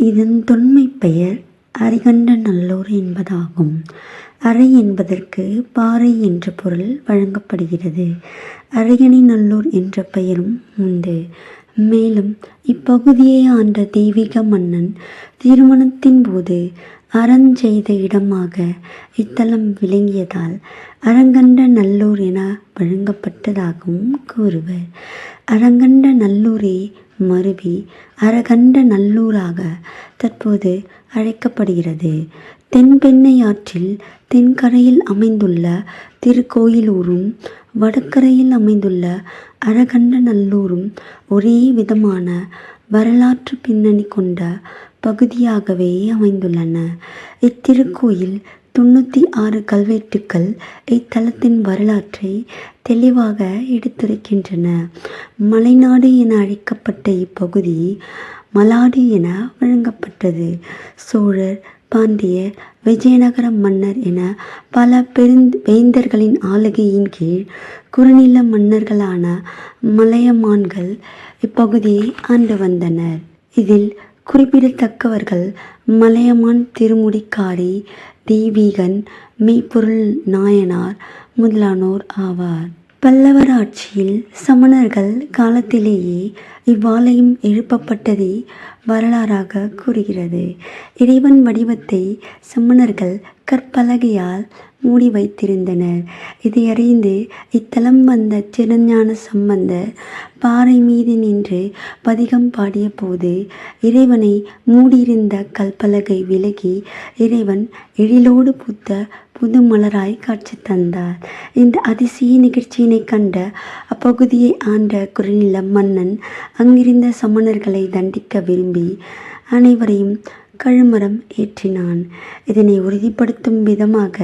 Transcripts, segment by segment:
இதன் தொன்மைப் பெயர் அரிகண்ட நல்லூர் என்பதாகும். அரை என்பதற்கு பாறை என்ற பொருள் வழங்கப்படுகிறது. அரையணி நல்லூர் என்ற பெயரும் உண்டு. மேலும் இப்பகுதியை ஆண்ட தெய்வீக மன்னன் திருமணத்தின் போது அறஞ்செய்த இடமாக இத்தலம் விளங்கியதால் அரங்கண்ட நல்லூர் என வழங்கப்பட்டதாகவும் கூறுவர். அரங்கண்ட நல்லூரே மருவி அரகண்ட நல்லூராக தற்போது அழைக்கப்படுகிறது. தென்பெண்ணை ஆற்றில் தென்கரையில் அமைந்துள்ள திருக்கோயிலூரும் வடகரையில் அமைந்துள்ள அரகண்ட நல்லூரும் ஒரே விதமான வரலாற்று பின்னணி கொண்ட பகுதியாகவே அமைந்துள்ளன. இத்திருக்கோயில் 96 கல்வெட்டுக்கள் இத்தலத்தின் வரலாற்றை தெளிவாக எடுத்துரைக்கின்றன. மலைநாடு என அழைக்கப்பட்ட இப்பகுதி மலாடு என வழங்கப்பட்டது. சோழர், பாண்டியர், விஜயநகர மன்னர் என பல வேந்தர்களின் ஆளுகையின் கீழ் குறுநில மன்னர்களான மலையமான்கள் இப்பகுதியை ஆண்டு வந்தனர். இதில் குறிப்பிடத்தக்கவர்கள் மலையமான் திருமுடிக்காரி, தெய்வீகன், மெய்ப்பொருள் நாயனார் முதலானோர் ஆவார். பல்லவர் ஆட்சியில் சமணர்கள் காலத்திலேயே இவ்வாலயம் எழுப்பப்பட்டதை வரலாறாக கூறுகிறது. இறைவன் வடிவத்தை சமணர்கள் கற்பலகையால் மூடி வைத்திருந்தனர். இதை அறிந்து இத்தலம் வந்த திருஞான சம்பந்தர் பாறை மீது நின்று பதிகம் பாடிய போது இறைவனை மூடியிருந்த கல்பலகை விலகி இறைவன் எழிலோடு பூத்த புது மலராய் காட்சி தந்தார். இந்த அதிசய நிகழ்ச்சியினை கண்ட அப்பகுதியை ஆண்ட குறுநில மன்னன் அங்கிருந்த சமணர்களை தண்டிக்க விரும்பி அனைவரையும் கழுமரம் ஏற்றினான். இதனை உறுதிப்படுத்தும் விதமாக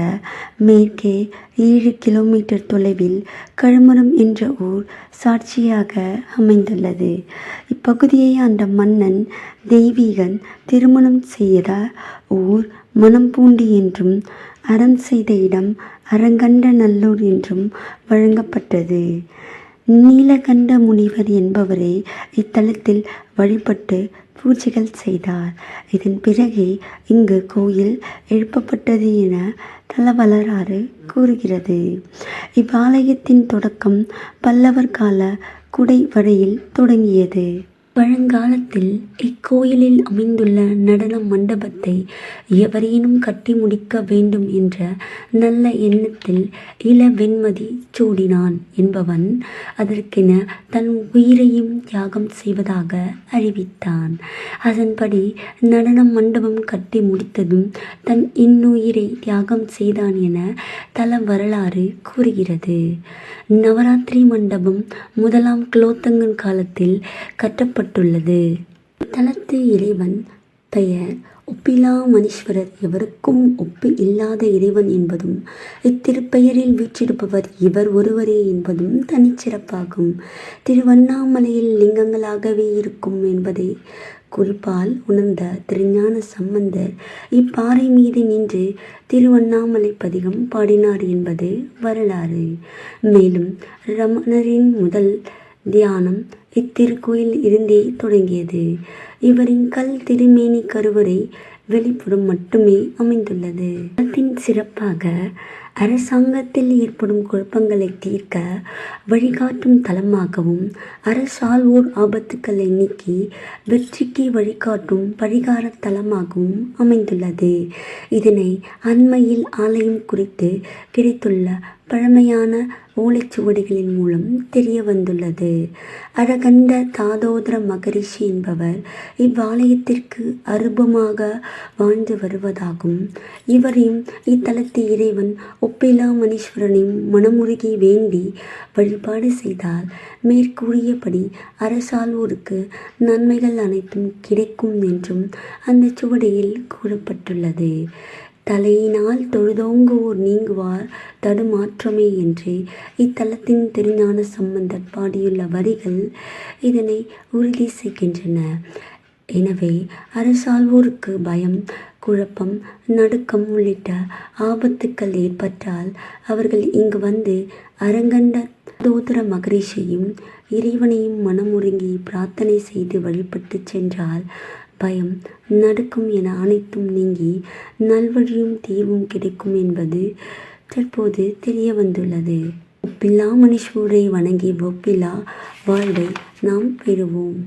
மேற்கே 7 கிலோமீட்டர் தொலைவில் கழுமரம் என்ற ஊர் சாட்சியாக அமைந்துள்ளது. இப்பகுதியை ஆண்ட மன்னன் தெய்வீகன் திருமணம் செய்த ஊர் மணம்பூண்டி என்றும் அறம் செய்த இடம் அரங்கண்ட நல்லூர் என்றும் வழங்கப்பட்டது. நீலகண்ட முனிவர் என்பவரே இத்தலத்தில் வழிபட்டு பூஜைகள் செய்தார். இதன் பிறகே இங்கு கோயில் எழுப்பப்பட்டது என தல வரலாறு கூறுகிறது. இவ்வாலயத்தின் தொடக்கம் பல்லவர் கால குடைவரையில் தொடங்கியது. பழங்காலத்தில் இக்கோயிலில் அமைந்துள்ள நடன மண்டபத்தை எவரேனும் கட்டி முடிக்க வேண்டும் என்ற நல்ல எண்ணத்தில் இளவெண்மதி சூடினான் என்பவன் அதற்கென தன் உயிரையும் தியாகம் செய்வதாக அறிவித்தான். அதன்படி நடன மண்டபம் கட்டி முடித்ததும் தன் இன்னுயிரை தியாகம் செய்தான் என தல வரலாறு கூறுகிறது. நவராத்திரி மண்டபம் 1ஆம் குலோத்துங்கன் காலத்தில் கட்டப்பட்டுள்ளது. தலத்து இறைவன் பெயர் ஒப்பிலா மணீஸ்வரர், எவருக்கும் ஒப்பு இல்லாத இறைவன் என்பதும் இத்திருப்பெயரில் வீற்றிருப்பவர் இவர் ஒருவரே என்பதும் தனிச்சிறப்பாகும். திருவண்ணாமலையில் லிங்கங்களாகவே இருக்கும் என்பதை குறிப்பால் உணர்ந்த திருஞான சம்பந்தர் இப்பாறை மீது நின்று திருவண்ணாமலை பதிகம் பாடினார் என்பது வரலாறு. மேலும் ரமணரின் முதல் தியானம் இத்திருக்கோயில் இருந்தே தொடங்கியது. இவரின் கல் திருமேனி கருவறை வெளிப்புறம் மட்டுமே அமைந்துள்ளது. தலத்தின் சிறப்பாக அரசாங்கத்தில் ஏற்படும் குழப்பங்களை தீர்க்க வழிகாட்டும் தலமாகவும் அரசாள்வோர் ஆபத்துக்களை நீக்கி வெற்றிக்கு வழிகாட்டும் பரிகார தலமாகவும் அமைந்துள்ளது. இதனை அண்மையில் ஆலயம் குறித்து கிடைத்துள்ள பழமையான ஓலைச்சுவடிகளின் மூலம் தெரிய வந்துள்ளது. அரகண்ட தாதோதர மகரிஷி என்பவர் இவ்வாலயத்திற்கு அருபமாக வாழ்ந்து வருவதாகவும் இவரையும் இத்தலத்து இறைவன் ஒப்பிலா மணீஸ்வரனையும் மனமுருகி வேண்டி வழிபாடு செய்தால் மேற்கூறியபடி அரசாள்வோருக்கு நன்மைகள் அனைத்தும் கிடைக்கும் என்றும் அந்த சுவடியில் கூறப்பட்டுள்ளது. தலையினால் தொழுதோங்குவோர் நீங்குவார் தடுமாற்றமே என்று இத்தலத்தின் திருஞான சம்பந்தர் பாடியுள்ள வரிகள் இதனை உறுதி செய்கின்றன. எனவே அரசாள்வோருக்கு பயம், குழப்பம், நடுக்கம் உள்ளிட்ட ஆபத்துக்கள் ஏற்பட்டால் அவர்கள் இங்கு வந்து அரங்கண்ட தாதோதர மகரிஷியையும் இறைவனையும் மனமுருகி பிரார்த்தனை செய்து வழிபட்டு சென்றால் பயம், நடுக்கம் என அனைத்தும் நீங்கி நல்வழியும் தீர்வும் கிடைக்கும் என்பது தற்போது தெரிய வந்துள்ளது. ஒப்பில்லா மணீஸ்வரரை வணங்கி ஒப்பில்லா வாழ்வை நாம் பெறுவோம்.